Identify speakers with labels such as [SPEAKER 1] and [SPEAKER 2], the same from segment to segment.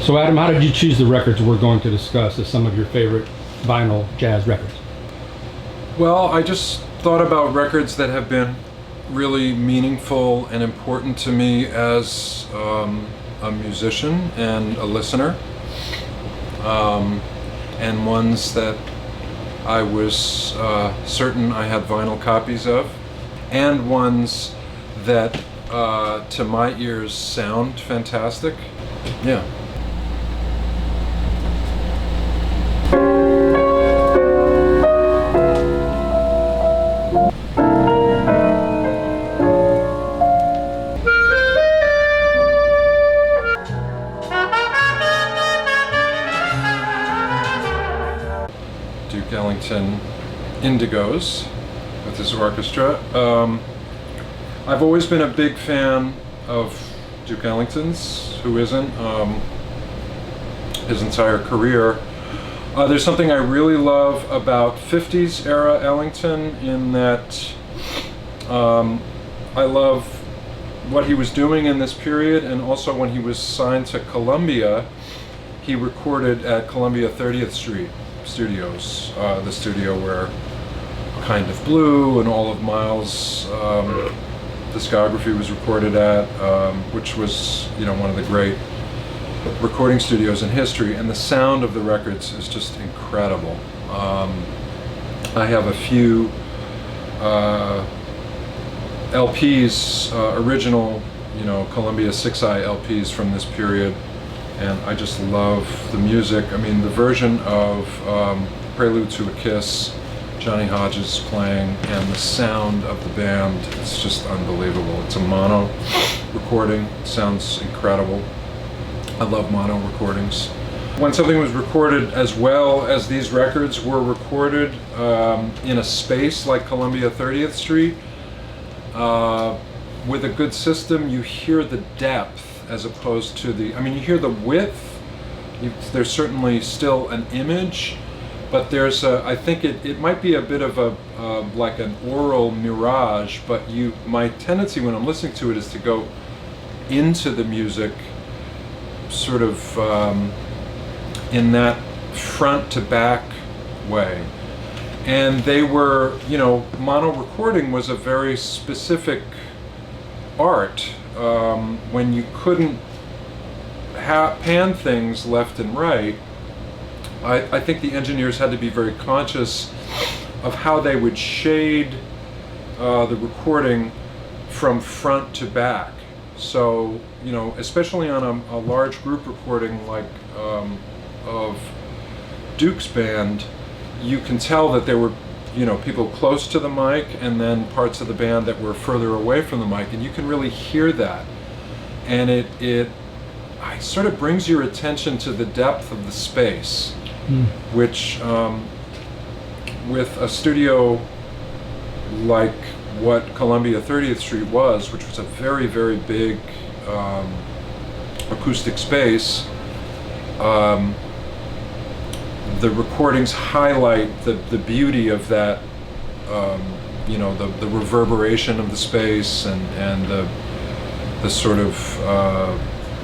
[SPEAKER 1] So Adam, how did you choose the records we're going to discuss as some of your favorite vinyl jazz records?
[SPEAKER 2] Well, I just thought about records that have been really meaningful and important to me as a musician and a listener, and ones that I was certain I had vinyl copies of, and ones that to my ears sound fantastic. Yeah. Ellington Indigos with his orchestra. I've always been a big fan of Duke Ellington's, who isn't, his entire career. There's something I really love about 50s era Ellington in that I love what he was doing in this period, and also when he was signed to Columbia, he recorded at Columbia 30th Street Studios, the studio where Kind of Blue and all of Miles' discography was recorded at, which was, you know, one of the great recording studios in history, and the sound of the records is just incredible. I have a few LPs, original, you know, Columbia 6i LPs from this period, and I just love the music. I mean, the version of Prelude to a Kiss, Johnny Hodges playing, and the sound of the band, it's just unbelievable. It's a mono recording, it sounds incredible. I love mono recordings. When something was recorded as well as these records were recorded in a space like Columbia 30th Street, with a good system, you hear the depth as opposed to the, I mean, you hear the width. There's certainly still an image, but there's a, I think it might be a bit of a, like an aural mirage, but my tendency when I'm listening to it is to go into the music sort of in that front to back way. And they were, you know, mono recording was a very specific art. When you couldn't pan things left and right, I think the engineers had to be very conscious of how they would shade the recording from front to back. So, you know, especially on a large group recording like of Duke's band, you can tell that there were, you know, people close to the mic and then parts of the band that were further away from the mic, and you can really hear that. And it sort of brings your attention to the depth of the space, which with a studio like what Columbia 30th Street was, which was a very, very big acoustic space, the recordings highlight the beauty of that, you know, the reverberation of the space and the sort of,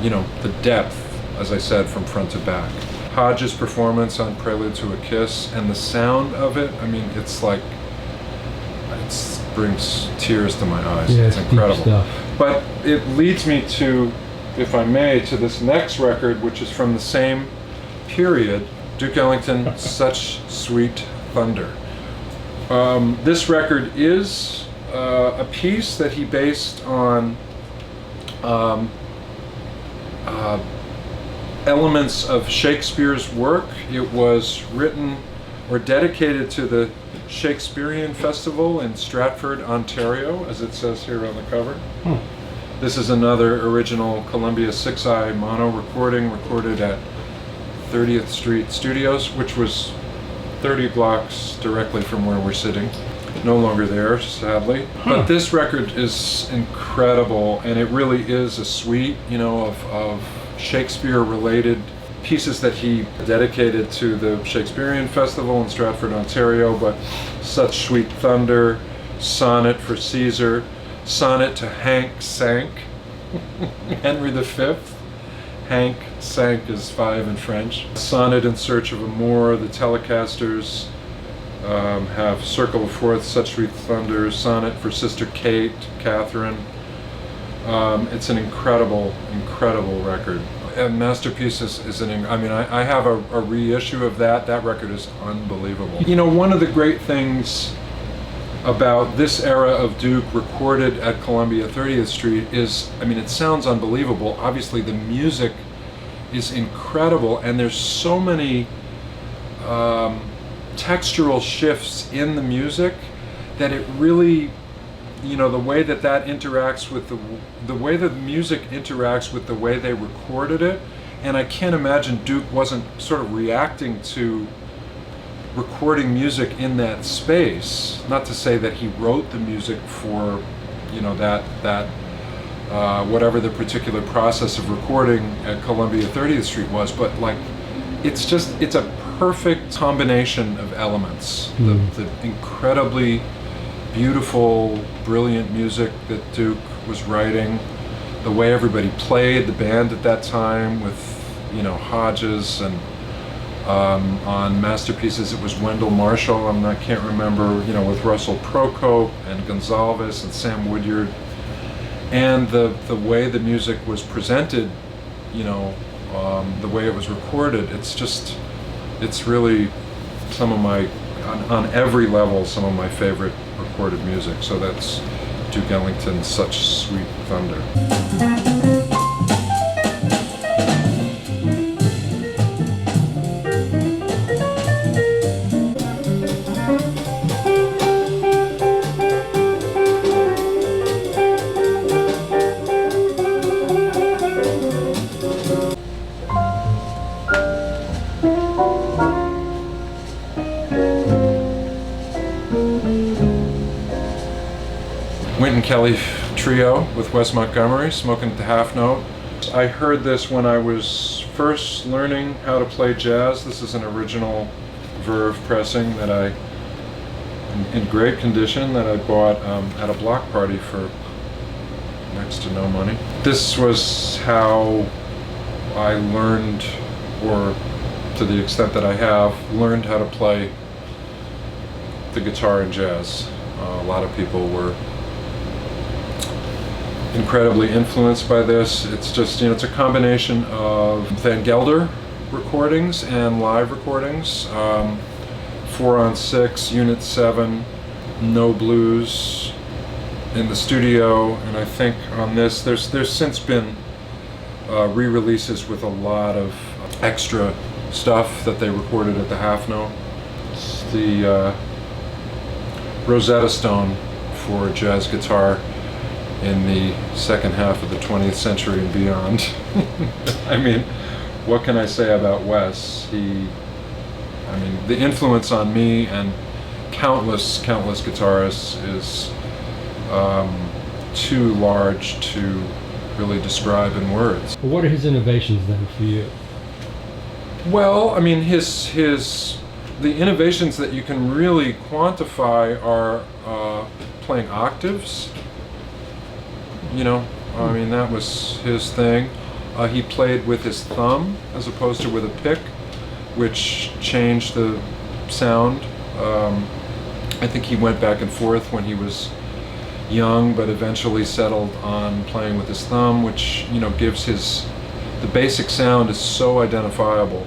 [SPEAKER 2] you know, the depth, as I said, from front to back. Hodges' performance on Prelude to a Kiss and the sound of it, I mean, it's like, it brings tears to my eyes.
[SPEAKER 1] Yeah,
[SPEAKER 2] it's incredible.
[SPEAKER 1] deep stuff.
[SPEAKER 2] But it leads me to, if I may, to this next record, which is from the same period, Duke Ellington, Such Sweet Thunder. This record is a piece that he based on elements of Shakespeare's work. It was written or dedicated to the Shakespearean Festival in Stratford, Ontario, as it says here on the cover. This is another original Columbia 6i mono recording, recorded at 30th Street Studios, which was 30 blocks directly from where we're sitting. No longer there, sadly. But this record is incredible, and it really is a suite, you know, of Shakespeare-related pieces that he dedicated to the Shakespearean Festival in Stratford, Ontario, but Such Sweet Thunder, Sonnet for Caesar, Sonnet to Hank Sank, Henry V, Hank, Cinq is 5 in French. Sonnet in Search of Amour, the Telecasters have Circle of Fourths, Such Sweet Thunder, Sonnet for Sister Kate, Catherine. It's an incredible, incredible record. And Masterpiece is I have a reissue of that. That record is unbelievable. You know, one of the great things about this era of Duke recorded at Columbia 30th Street is, I mean, it sounds unbelievable. Obviously the music is incredible, and there's so many textural shifts in the music that it really, you know, the way that interacts with the way the music interacts with the way they recorded it. And I can't imagine Duke wasn't sort of reacting to recording music in that space. Not to say that he wrote the music for, you know, that whatever the particular process of recording at Columbia 30th Street was, but like, it's a perfect combination of elements. The incredibly beautiful, brilliant music that Duke was writing, the way everybody played, the band at that time with, you know, Hodges, and on Masterpieces it was Wendell Marshall, I can't remember, you know, with Russell Procope and Gonzalez and Sam Woodyard, and the way the music was presented, you know, the way it was recorded, it's really some of my, on every level, some of my favorite recorded music. So that's Duke Ellington's Such Sweet Thunder. Wynton Kelly Trio with Wes Montgomery, Smokin' at the Half Note. I heard this when I was first learning how to play jazz. This is an original Verve pressing that in great condition, that I bought at a block party for next to no money. This was how I learned, or to the extent that I have, learned how to play the guitar in jazz. A lot of people were incredibly influenced by this. It's just, you know, it's a combination of Van Gelder recordings and live recordings. 4-on-6, Unit 7, no blues in the studio, and I think on this there's since been re-releases with a lot of extra stuff that they recorded at the Half Note. It's the Rosetta Stone for jazz guitar in the second half of the 20th century and beyond. I mean, what can I say about Wes? The influence on me and countless guitarists is too large to really describe in words.
[SPEAKER 1] What are his innovations then for you?
[SPEAKER 2] Well, I mean, the innovations that you can really quantify are playing octaves. You know, I mean, that was his thing. He played with his thumb as opposed to with a pick, which changed the sound. I think he went back and forth when he was young, but eventually settled on playing with his thumb, which, you know, gives the basic sound is so identifiable.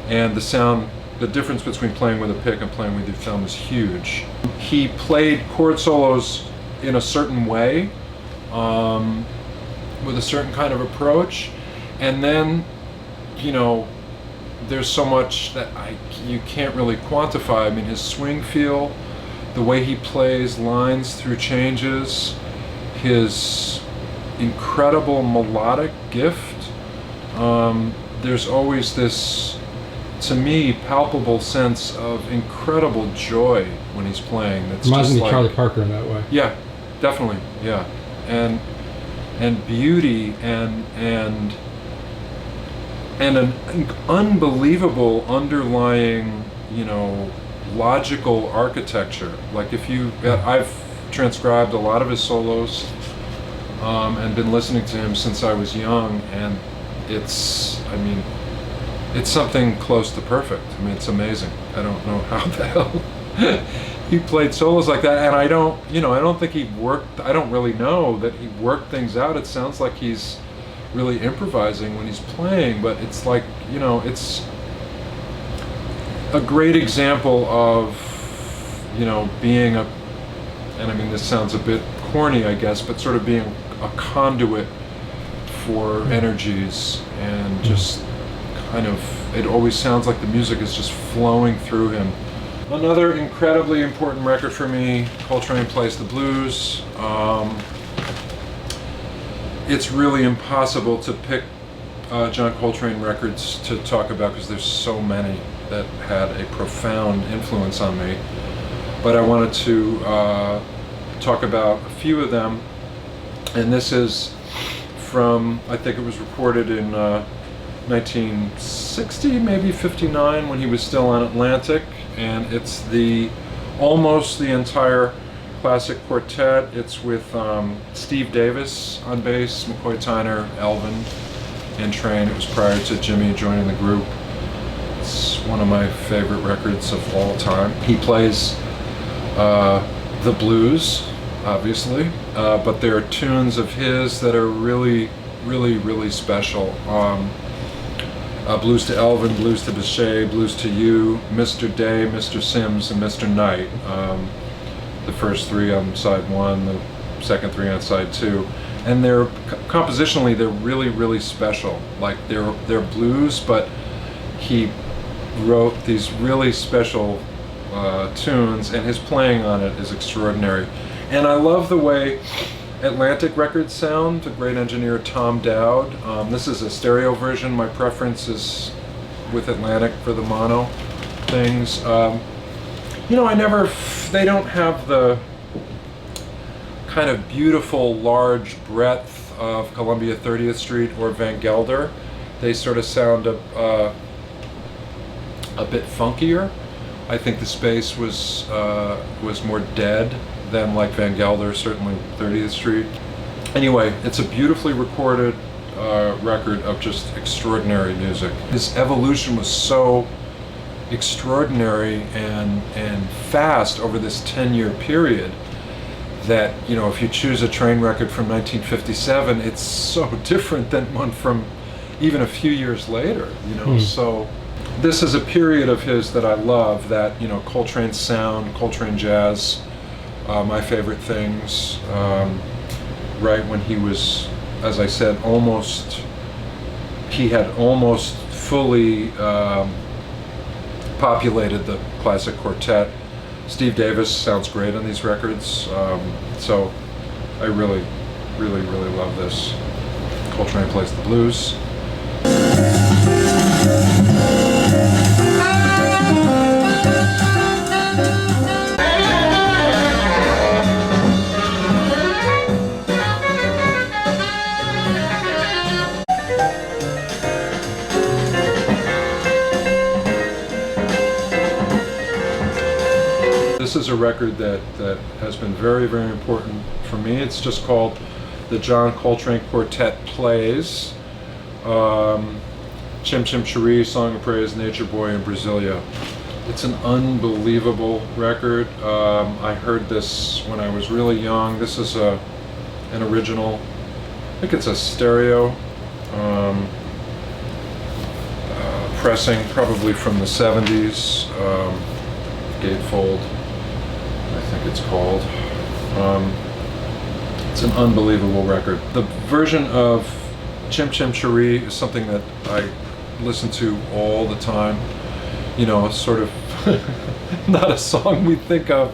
[SPEAKER 2] And the difference between playing with a pick and playing with your thumb is huge. He played chord solos in a certain way, with a certain kind of approach, and then, you know, there's so much that you can't really quantify. I mean, his swing feel, the way he plays lines through changes, his incredible melodic gift. There's always this, to me, palpable sense of incredible joy when he's playing. That's
[SPEAKER 1] reminds me
[SPEAKER 2] just
[SPEAKER 1] of Charlie Parker in that way.
[SPEAKER 2] Yeah, definitely. Yeah, and beauty and an unbelievable underlying, you know, logical architecture. Like I've transcribed a lot of his solos and been listening to him since I was young, and I mean, it's something close to perfect. I mean, it's amazing. I don't know how the hell he played solos like that, and I don't think he worked. I don't really know that he worked things out. It sounds like he's really improvising when he's playing, but it's like, it's a great example of, being and I mean, this sounds a bit corny, I guess, but sort of being a conduit for energies, and just kind of, it always sounds like the music is just flowing through him. Another incredibly important record for me, Coltrane Plays the Blues. It's really impossible to pick John Coltrane records to talk about because there's so many that had a profound influence on me. But I wanted to talk about a few of them, and this is from, I think it was recorded in 1960, maybe 59, when he was still on Atlantic, and it's almost the entire classic quartet. It's with Steve Davis on bass, McCoy Tyner, Elvin, and Train. It was prior to Jimmy joining the group. It's one of my favorite records of all time. He plays the blues, obviously, but there are tunes of his that are really, really, really special. Blues to Elvin, Blues to Bechet, Blues to You, Mr. Day, Mr. Sims, and Mr. Knight. The first three on side one, the second three on side two. And they're, compositionally, they're really, really special. Like, they're blues, but he wrote these really special tunes, and his playing on it is extraordinary. And I love the way Atlantic records sound. The great engineer Tom Dowd. This is a stereo version. My preference is with Atlantic for the mono things. They don't have the kind of beautiful large breadth of Columbia 30th Street or Van Gelder. They sort of sound a bit funkier. I think the space was more dead than like Van Gelder, certainly 30th Street. Anyway, it's a beautifully recorded record of just extraordinary music. His evolution was so extraordinary and fast over this 10-year period that, if you choose a Train record from 1957, it's so different than one from even a few years later, So this is a period of his that I love, that, Coltrane sound, Coltrane jazz, my favorite things, right when he was, as I said, he had almost fully populated the classic quartet. Steve Davis sounds great on these records, so I really, really, really love this. Coltrane Plays the Blues. This is a record that has been very, very important for me. It's just called the John Coltrane Quartet Plays. Chim Chim Cheree, Song of Praise, Nature Boy, and Brasilia. It's an unbelievable record. I heard this when I was really young. This is an original, I think it's a stereo pressing, probably from the 70s, gatefold, I think it's called. It's an unbelievable record. The version of Chim Chim Cheree is something that I listen to all the time. Sort of not a song we think of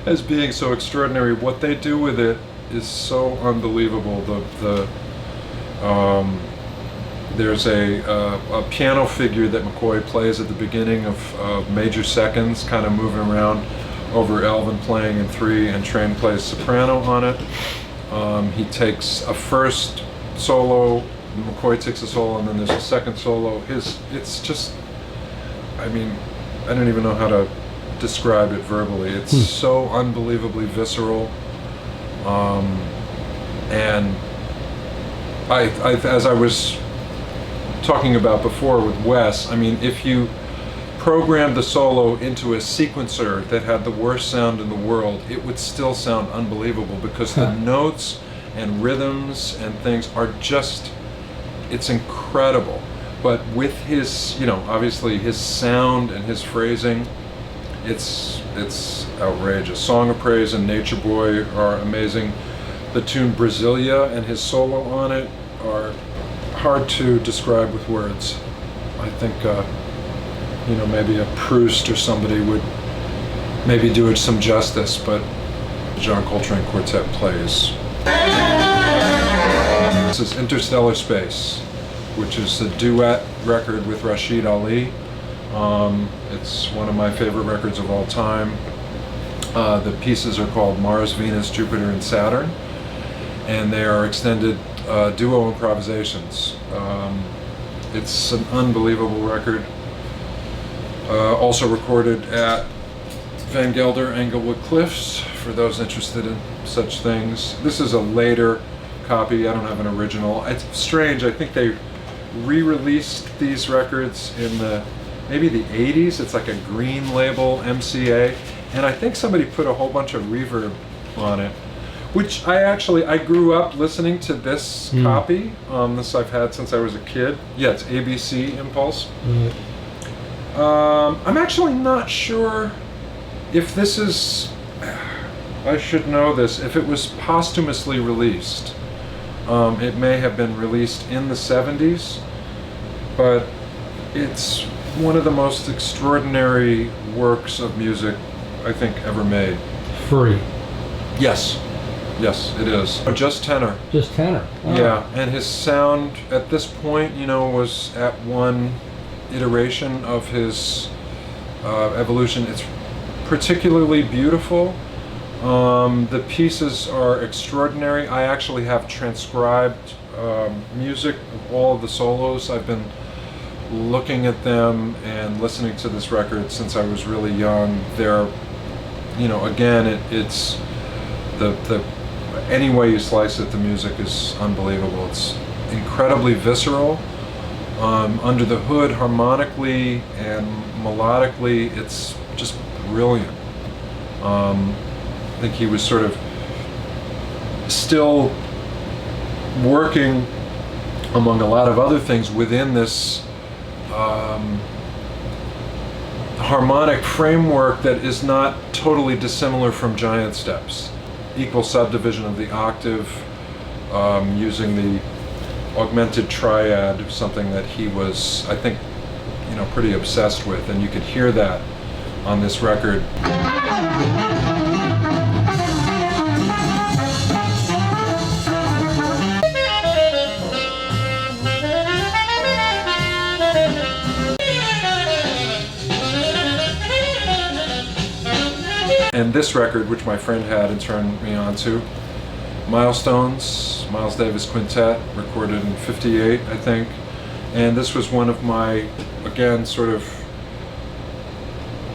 [SPEAKER 2] as being so extraordinary. What they do with it is so unbelievable. There's a piano figure that McCoy plays at the beginning of Major Seconds, kind of moving around over Elvin playing in 3, and Train plays soprano on it. He takes a first solo, McCoy takes a solo, and then there's a second solo. It's just, I mean, I don't even know how to describe it verbally. It's so unbelievably visceral. And as I was talking about before with Wes, I mean, if you programmed the solo into a sequencer that had the worst sound in the world, it would still sound unbelievable because the notes and rhythms and things are just, it's incredible. But with his, you know, obviously his sound and his phrasing, it's outrageous. Song of Praise and Nature Boy are amazing. The tune Brasilia and his solo on it are hard to describe with words. I think, you know, maybe a Proust or somebody would maybe do it some justice, but John Coltrane Quartet plays. This is Interstellar Space, which is a duet record with Rashid Ali. It's one of my favorite records of all time. The pieces are called Mars, Venus, Jupiter, and Saturn, and they are extended duo improvisations. It's an unbelievable record. Also recorded at Van Gelder Englewood Cliffs, for those interested in such things. This is a later copy. I don't have an original. It's strange. I think they re-released these records in maybe the 80s. It's like a green label MCA, and I think somebody put a whole bunch of reverb on it, which I grew up listening to this copy. This I've had since I was a kid. Yeah, it's ABC Impulse. I'm actually not sure if this is, I should know this, if it was posthumously released. It may have been released in the 70s, but it's one of the most extraordinary works of music I think ever made.
[SPEAKER 1] Free.
[SPEAKER 2] Yes, it is. Just tenor.
[SPEAKER 1] Just tenor. Oh.
[SPEAKER 2] Yeah, and his sound at this point, you know, was at one iteration of his evolution. It's particularly beautiful. The pieces are extraordinary. I actually have transcribed music of all of the solos. I've been looking at them and listening to this record since I was really young. They're, you know, again, it's the any way you slice it, the music is unbelievable. It's incredibly visceral. Under the hood, harmonically and melodically, it's just brilliant. I think he was sort of still working, among a lot of other things, within this harmonic framework that is not totally dissimilar from giant steps. Equal subdivision of the octave, using the augmented triad, something that he was, I think, you know, pretty obsessed with, and you could hear that on this record. And this record, which my friend had and turned me on to, Milestones, Miles Davis Quintet, recorded in '58, I think. And this was one of my, again, sort of,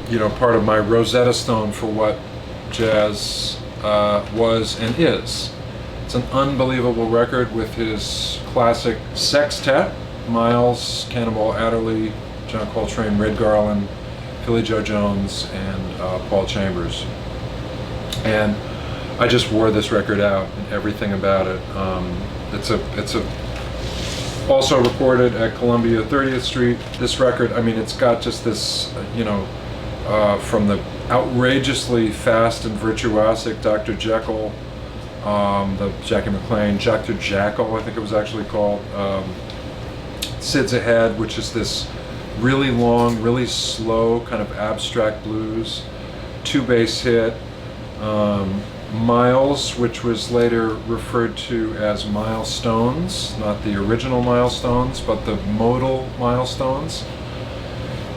[SPEAKER 2] you know, part of my Rosetta Stone for what jazz was and is. It's an unbelievable record with his classic sextet, Miles, Cannonball Adderley, John Coltrane, Red Garland, Philly Joe Jones, and Paul Chambers. And I just wore this record out and everything about it. It's also recorded at Columbia 30th Street. This record, I mean, it's got just this, you know, from the outrageously fast and virtuosic Dr. Jekyll, the Jackie McLean, Dr. Jackal, I think it was actually called, Sid's Ahead, which is this really long, really slow kind of abstract blues, two bass hit, Miles, which was later referred to as Milestones, not the original Milestones, but the modal Milestones.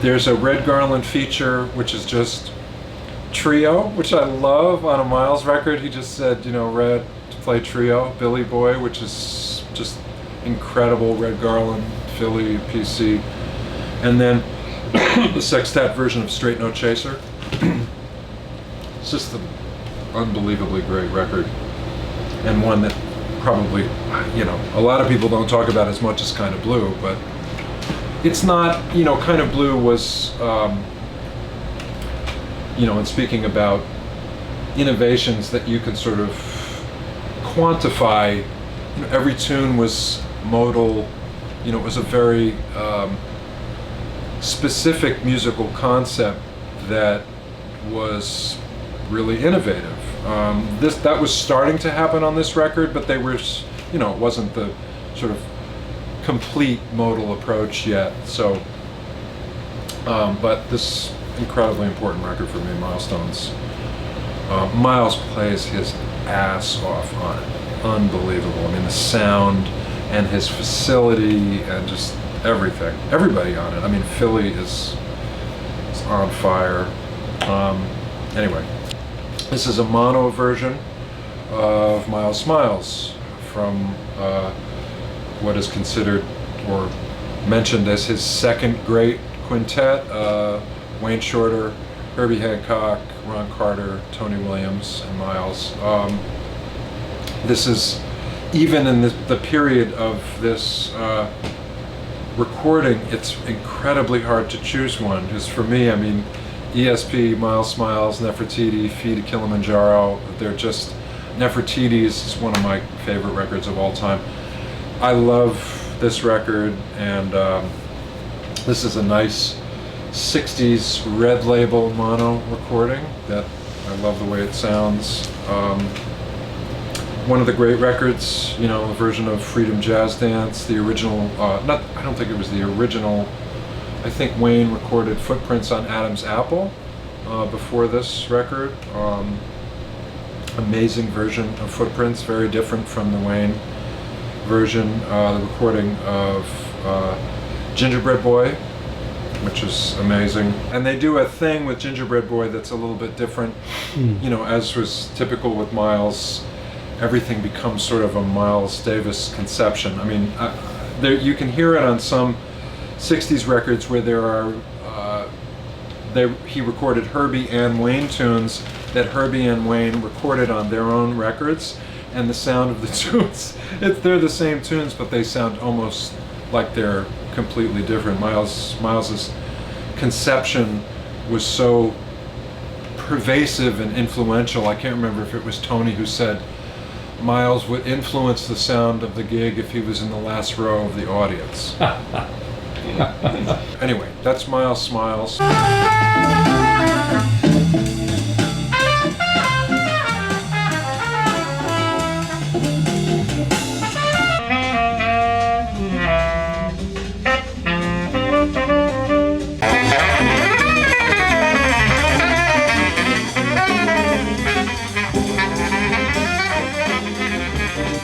[SPEAKER 2] There's a Red Garland feature, which is just trio, which I love on a Miles record. He just said, you know, Red to play trio, Billy Boy, which is just incredible, Red Garland, Philly, PC. And then the sextet version of Straight No Chaser. It's just an unbelievably great record, and one that probably, you know, a lot of people don't talk about as much as Kind of Blue, but it's not, Kind of Blue was, and speaking about innovations that you can sort of quantify, every tune was modal, it was a very specific musical concept that was really innovative. That was starting to happen on this record, but they were, it wasn't the sort of complete modal approach yet. So, but this incredibly important record for me, Milestones. Miles plays his ass off on it. Unbelievable. I mean, the sound and his facility and just everything. Everybody on it. I mean, Philly is on fire. Anyway, this is a mono version of Miles Smiles from what is considered or mentioned as his second great quintet. Wayne Shorter, Herbie Hancock, Ron Carter, Tony Williams, and Miles. This is, even in the period of this recording, it's incredibly hard to choose one. Because for me, I mean, ESP, Miles Smiles, Nefertiti, Feet of Kilimanjaro, they're just, Nefertiti is one of my favorite records of all time. I love this record, and this is a nice 60s red label mono recording that I love the way it sounds. One of the great records, a version of Freedom Jazz Dance, the original, I don't think it was the original. I think Wayne recorded Footprints on Adam's Apple before this record. Amazing version of Footprints, very different from the Wayne version. The recording of Gingerbread Boy, which is amazing. And they do a thing with Gingerbread Boy that's a little bit different. As was typical with Miles, everything becomes sort of a Miles Davis conception. I mean, you can hear it on some 60s records where there are, he recorded Herbie and Wayne tunes that Herbie and Wayne recorded on their own records, and the sound of the tunes, they're the same tunes, but they sound almost like they're completely different. Miles's conception was so pervasive and influential. I can't remember if it was Tony who said Miles would influence the sound of the gig if he was in the last row of the audience. Anyway, that's Miles Smiles.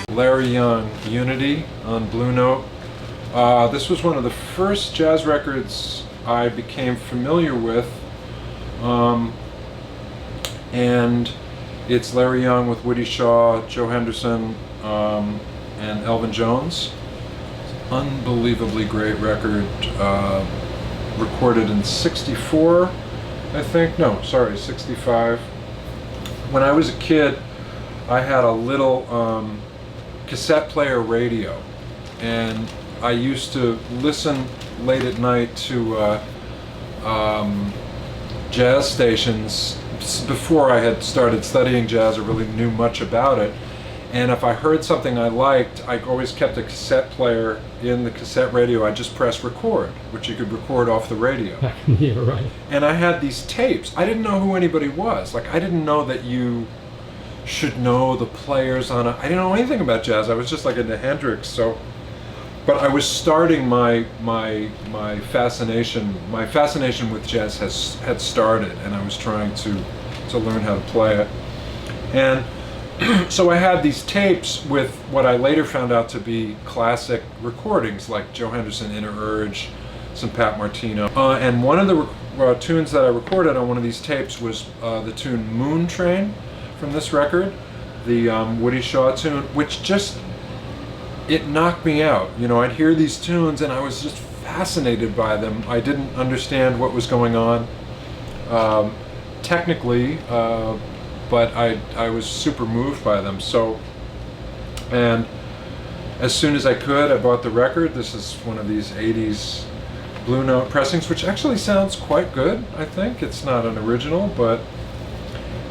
[SPEAKER 2] Larry Young, Unity on Blue Note. This was one of the first jazz records I became familiar with, and it's Larry Young with Woody Shaw, Joe Henderson, and Elvin Jones. Unbelievably great record, recorded in '64, I think. No, sorry, '65. When I was a kid, I had a little cassette player radio, and I used to listen late at night to jazz stations before I had started studying jazz or really knew much about it. And if I heard something I liked, I always kept a cassette player in the cassette radio. I just pressed record, which you could record off the radio.
[SPEAKER 1] Yeah, right.
[SPEAKER 2] And I had these tapes. I didn't know who anybody was. Like, I didn't know that you should know the players on I didn't know anything about jazz. I was just like into Hendrix. So, but I was starting my fascination with jazz had started, and I was trying to learn how to play it. And so I had these tapes with what I later found out to be classic recordings, like Joe Henderson, Inner Urge, some Pat Martino. And one of the tunes that I recorded on one of these tapes was the tune Moon Train from this record, the Woody Shaw tune, which just, it knocked me out. I'd hear these tunes and I was just fascinated by them. I didn't understand what was going on technically, but I was super moved by them. So, and as soon as I could, I bought the record. This is one of these 80s Blue Note pressings, which actually sounds quite good, I think. It's not an original, but...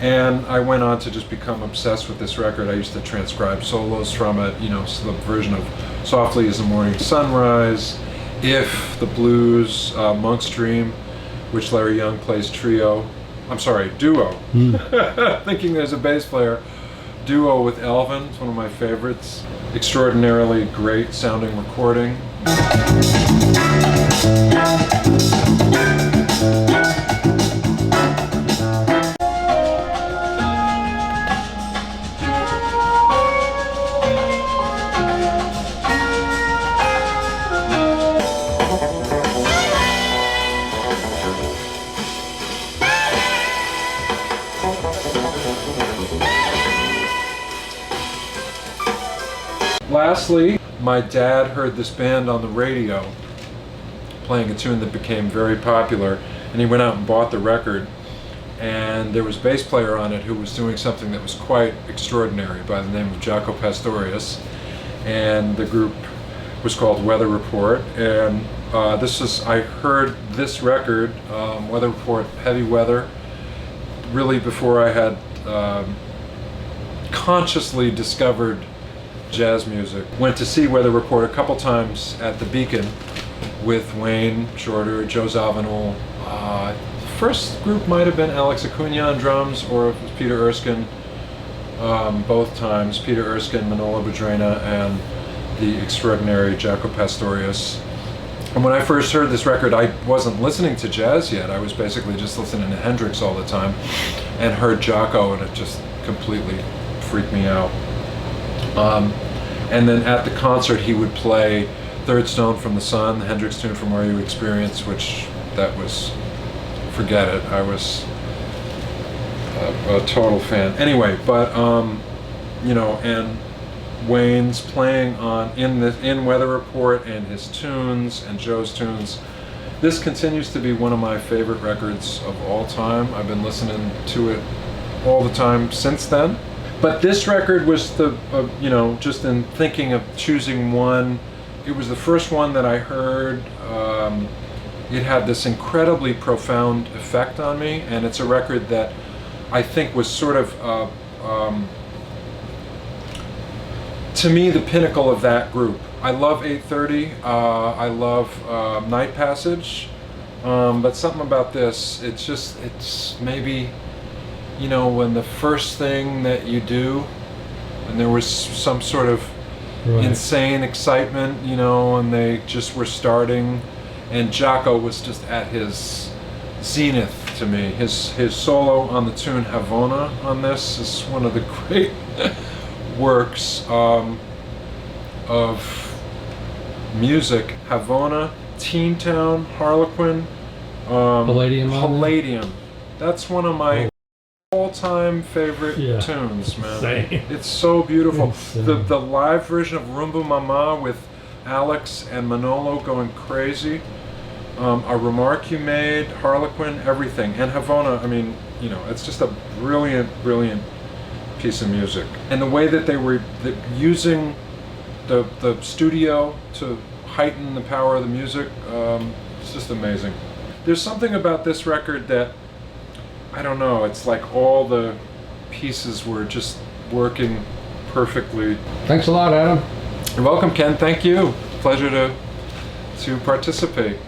[SPEAKER 2] And I went on to just become obsessed with this record. I used to transcribe solos from it, you know, so the version of Softly as the Morning Sunrise, If, the Blues, Monk's Dream, which Larry Young plays duo. Thinking there's a bass player. Duo with Elvin, it's one of my favorites. Extraordinarily great sounding recording. Lastly, my dad heard this band on the radio playing a tune that became very popular, and he went out and bought the record, and there was a bass player on it who was doing something that was quite extraordinary by the name of Jaco Pastorius, and the group was called Weather Report, and I heard this record, Weather Report, Heavy Weather, really before I had consciously discovered jazz music. Went to see Weather Report a couple times at the Beacon with Wayne Shorter, Joe Zawinul. First group might have been Alex Acuna on drums, or it was Peter Erskine. Both times, Peter Erskine, Manolo Badrena, and the extraordinary Jaco Pastorius. And when I first heard this record, I wasn't listening to jazz yet. I was basically just listening to Hendrix all the time, and heard Jaco, and it just completely freaked me out. And then at the concert he would play Third Stone from the Sun, the Hendrix tune from Are You Experience, which that was, forget it, I was a total fan. Anyway, but you know, and Wayne's playing in Weather Report, and his tunes and Joe's tunes. This continues to be one of my favorite records of all time. I've been listening to it all the time since then. But this record was the, you know, just in thinking of choosing one, it was the first one that I heard. It had this incredibly profound effect on me, and it's a record that I think was sort of, to me, the pinnacle of that group. I love 8:30, I love Night Passage, but something about this, it's maybe, you know, when the first thing that you do, and there was some sort of insane excitement, you know, and they just were starting, and Jaco was just at his zenith to me. His solo on the tune Havona on this is one of the great works of music. Havona, Teen Town, Harlequin, Palladium. That's one of my all-time favorite tunes, man.
[SPEAKER 1] Insane.
[SPEAKER 2] It's so beautiful.
[SPEAKER 1] Insane.
[SPEAKER 2] The live version of Rumba Mama with Alex and Manolo going crazy. A Remark You Made, Harlequin, everything. And Havona, I mean, you know, it's just a brilliant, brilliant piece of music. And the way that they were using the studio to heighten the power of the music, it's just amazing. There's something about this record that, I don't know, it's like all the pieces were just working perfectly.
[SPEAKER 1] Thanks a lot, Adam.
[SPEAKER 2] You're welcome, Ken. Thank you. Pleasure to participate.